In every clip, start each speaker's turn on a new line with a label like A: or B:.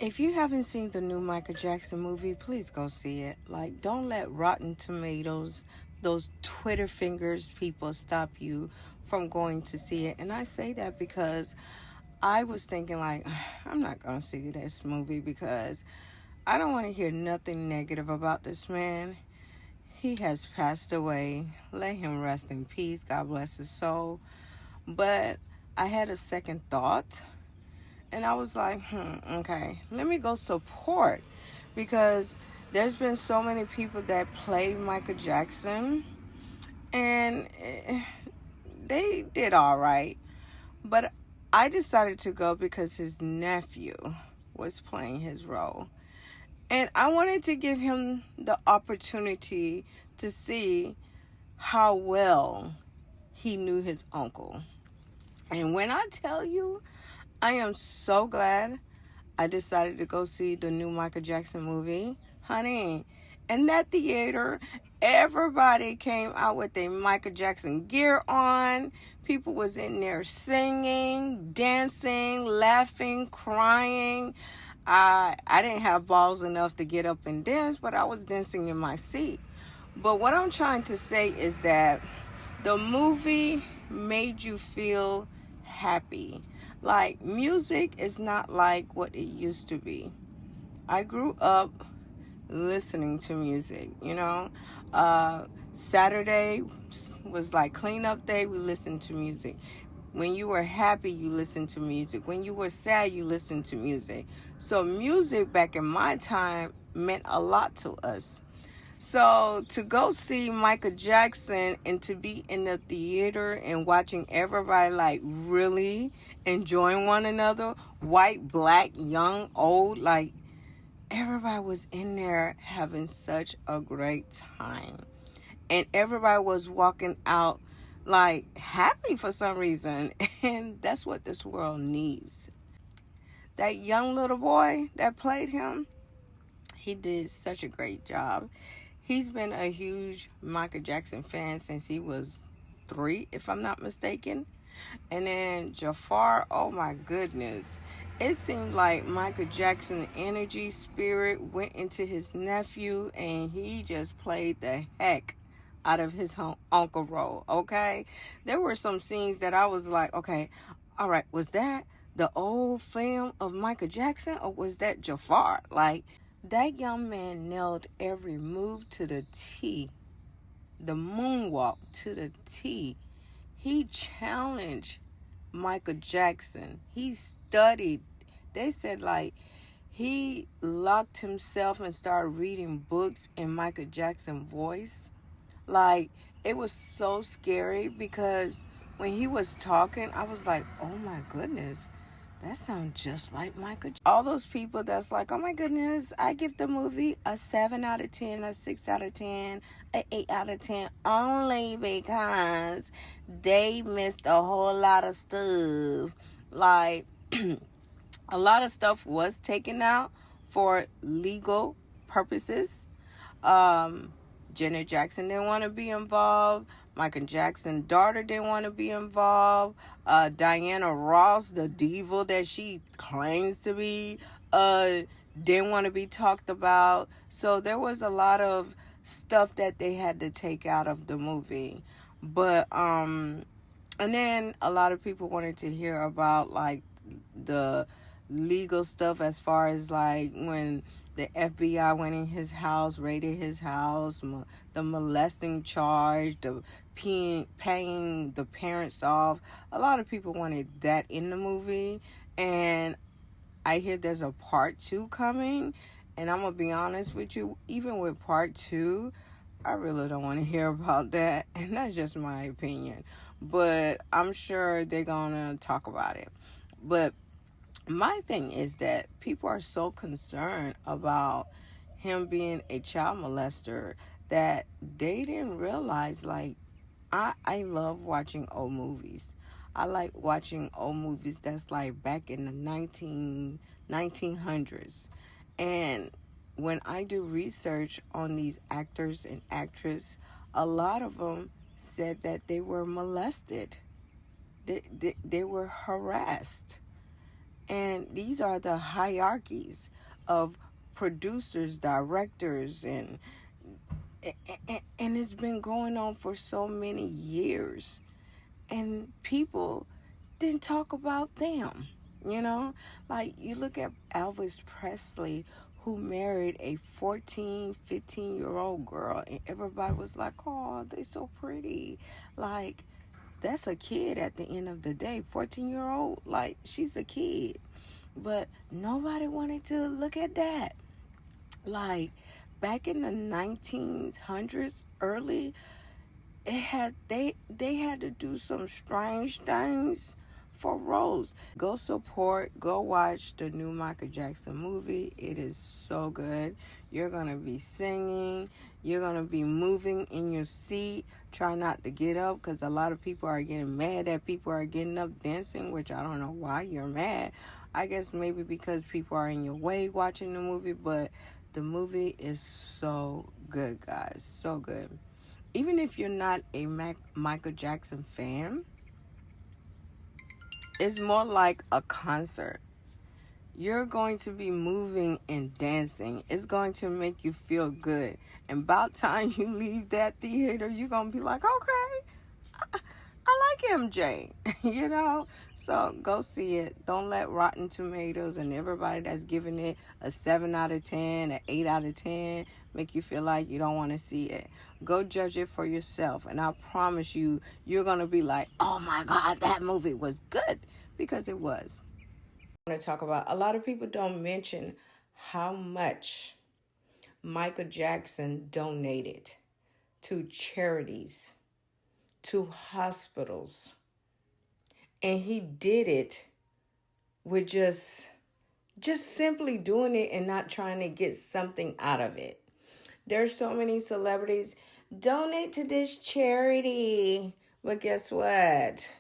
A: If you haven't seen the new Michael Jackson movie, please go see it. Like, don't let Rotten Tomatoes, those Twitter fingers people stop you from going to see it. And I say that because I was thinking, like, I'm not going to see this movie because I don't want to hear nothing negative about this man. He has passed away. Let him rest in peace. God bless his soul. But I had a second thought. And I was like, okay, let me go support. Because there's been so many people that played Michael Jackson. And they did all right. But I decided to go because his nephew was playing his role. And I wanted to give him the opportunity to see how well he knew his uncle. And when I tell you, I am so glad I decided to go see the new Michael Jackson movie. Honey, in that theater, everybody came out with their Michael Jackson gear on. People was in there singing, dancing, laughing, crying. I didn't have balls enough to get up and dance, but I was dancing in my seat. But what I'm trying to say is that the movie made you feel happy. Like, music is not like what it used to be. I grew up listening to music, you know. Saturday was like cleanup day. We listened to music. When you were happy, you listened to music. When you were sad, you listened to music. So music back in my time meant a lot to us. So to go see Michael Jackson and to be in the theater and watching everybody like really enjoying one another, white, black, young, old, like everybody was in there having such a great time. And everybody was walking out like happy for some reason. And that's what this world needs. That young little boy that played him, he did such a great job. He's been a huge Michael Jackson fan since he was 3, if I'm not mistaken. And then Jafar, oh my goodness. It seemed like Michael Jackson's energy, spirit went into his nephew, and he just played the heck out of his uncle role, okay? There were some scenes that I was like, okay, all right, was that the old film of Michael Jackson, or was that Jafar? Like, that young man nailed every move to the T, the moonwalk to the T. He challenged Michael Jackson. He studied. They said, like, he locked himself and started reading books in Michael Jackson's voice. Like, it was so scary because when he was talking, I was like, oh my goodness, that sounds just like Michael. All those people that's like, oh my goodness, I give the movie a 7 out of 10, a 6 out of 10, a 8 out of 10, only because they missed a whole lot of stuff. Like, a lot of stuff was taken out for legal purposes. Janet Jackson didn't want to be involved. Michael Jackson's daughter didn't want to be involved. Diana Ross, the diva that she claims to be, didn't want to be talked about. So there was a lot of stuff that they had to take out of the movie. But, and then a lot of people wanted to hear about, like, the legal stuff as far as, like, when the FBI went in his house, raided his house, the molesting charge, the paying the parents off. A lot of people wanted that in the movie. And I hear there's a part 2 coming. And I'm going to be honest with you, even with part 2, I really don't want to hear about that. And that's just my opinion. But I'm sure they're going to talk about it. But my thing is that people are so concerned about him being a child molester that they didn't realize, like, I love watching old movies. I like watching old movies that's like back in the 1900s. And when I do research on these actors and actresses, a lot of them said that they were molested. They were harassed. And these are the hierarchies of producers, directors, and it's been going on for so many years. And people didn't talk about them. You know, like you look at Elvis Presley, who married a 14, 15-year-old girl, and everybody was like, oh, they're so pretty. Like, that's a kid at the end of the day. 14-year-old, like, she's a kid. But nobody wanted to look at that. Like, back in the 1900s, early, they had to do some strange things for roles. Go support, go watch the new Michael Jackson movie. It is so good. You're gonna be singing, you're gonna be moving in your seat. Try not to get up, because a lot of people are getting mad that people are getting up dancing, which I don't know why you're mad. I guess maybe because people are in your way watching the movie, but the movie is so good, guys, so good. Even if you're not a Michael Jackson fan, it's more like a concert. You're going to be moving and dancing. It's going to make you feel good. And about time you leave that theater, you're going to be like, okay, I like MJ, you know? So go see it. Don't let Rotten Tomatoes and everybody that's giving it a 7 out of 10, an 8 out of 10, make you feel like you don't want to see it. Go judge it for yourself. And I promise you, you're going to be like, oh my God, that movie was good. Because it was. I want to talk about, a lot of people don't mention how much Michael Jackson donated to charities, to hospitals. And he did it with just simply doing it and not trying to get something out of it. There's so many celebrities, donate to this charity. But guess what?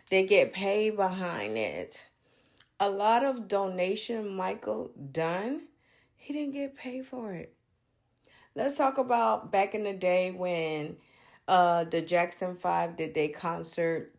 A: They get paid behind it. A lot of donation Michael done, he didn't get paid for it. Let's talk about back in the day when the Jackson 5 did their concert,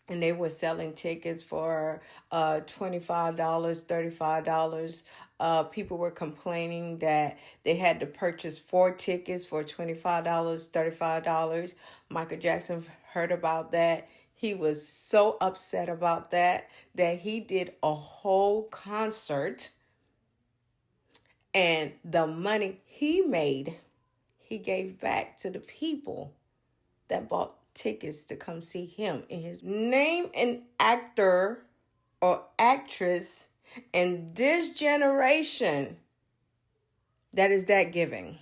A: and they were selling tickets for $25, $35. People were complaining that they had to purchase 4 tickets for $25, $35. Michael Jackson heard about that. He was so upset about that he did a whole concert, and the money he made, he gave back to the people that bought tickets to come see him. In his name, an actor or actress in this generation that is that giving.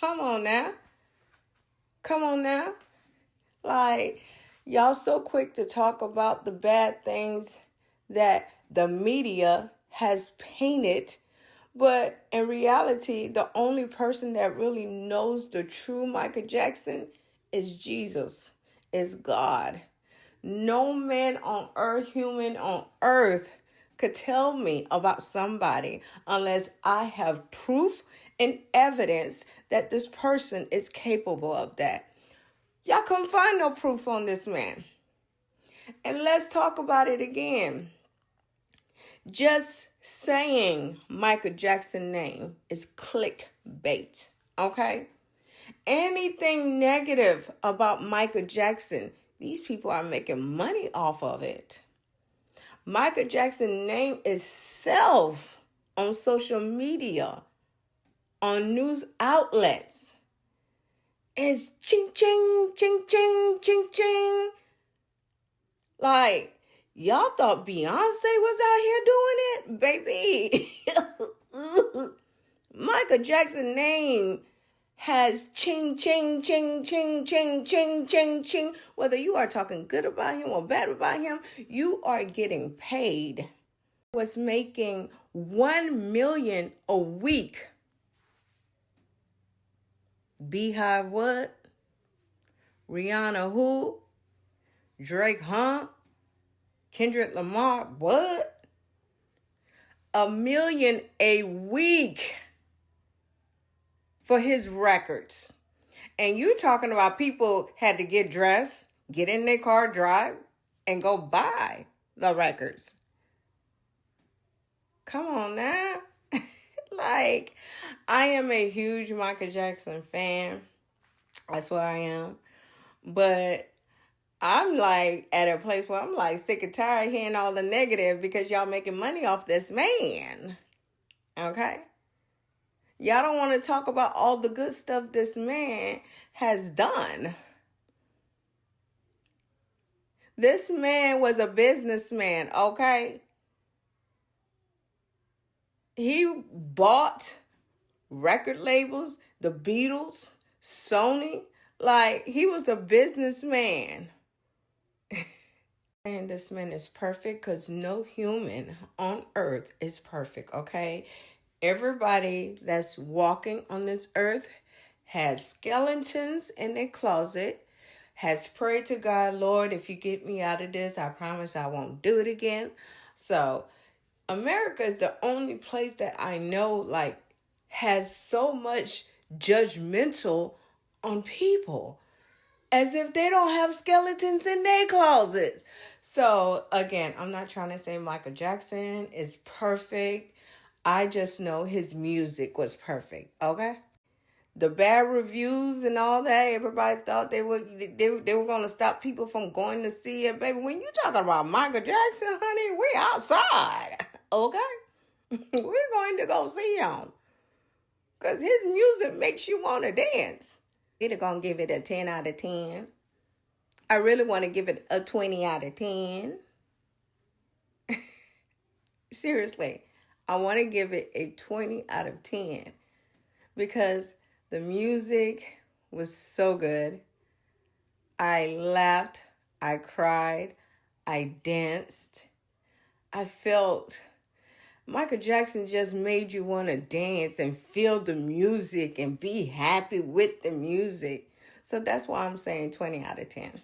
A: Come on now. Come on now. Like, y'all so quick to talk about the bad things that the media has painted, but in reality, the only person that really knows the true Michael Jackson is Jesus, is God. No man on earth, human on earth, could tell me about somebody unless I have proof and evidence that this person is capable of that. Y'all couldn't find no proof on this man. And let's talk about it again. Just saying Michael Jackson's name is clickbait, okay? Anything negative about Michael Jackson, these people are making money off of it. Michael Jackson's name itself on social media, on news outlets, is ching, ching, ching, ching, ching, ching. Like, y'all thought Beyonce was out here doing it? Baby. Michael Jackson's name has ching, ching, ching, ching, ching, ching, ching, ching. Whether you are talking good about him or bad about him, you are getting paid. Was making $1 million a week. Beehive what? Rihanna who? Drake huh? Kendrick Lamar what? $1 million a week for his records. And you talking about people had to get dressed, get in their car, drive, and go buy the records. Come on now. Like, I am a huge Michael Jackson fan. I swear I am. But I'm like at a place where I'm like sick and tired of hearing all the negative because y'all making money off this man. Okay? Y'all don't want to talk about all the good stuff this man has done. This man was a businessman, okay? He bought record labels, the Beatles, Sony. Like, he was a businessman. And this man is perfect because no human on earth is perfect, okay? Everybody that's walking on this earth has skeletons in their closet, has prayed to God, Lord, if you get me out of this, I promise I won't do it again. So America is the only place that I know like has so much judgmental on people as if they don't have skeletons in their closets. So again, I'm not trying to say Michael Jackson is perfect. I just know his music was perfect. Okay? The bad reviews and all that, everybody thought they were going to stop people from going to see it. Baby, when you talking about Michael Jackson, honey, we outside. Okay? We're going to go see him. Because his music makes you want to dance. Either going to give it a 10 out of 10. I really want to give it a 20 out of 10. Seriously, I want to give it a 20 out of 10 because the music was so good. I laughed, I cried, I danced. I felt Michael Jackson just made you want to dance and feel the music and be happy with the music. So that's why I'm saying 20 out of 10.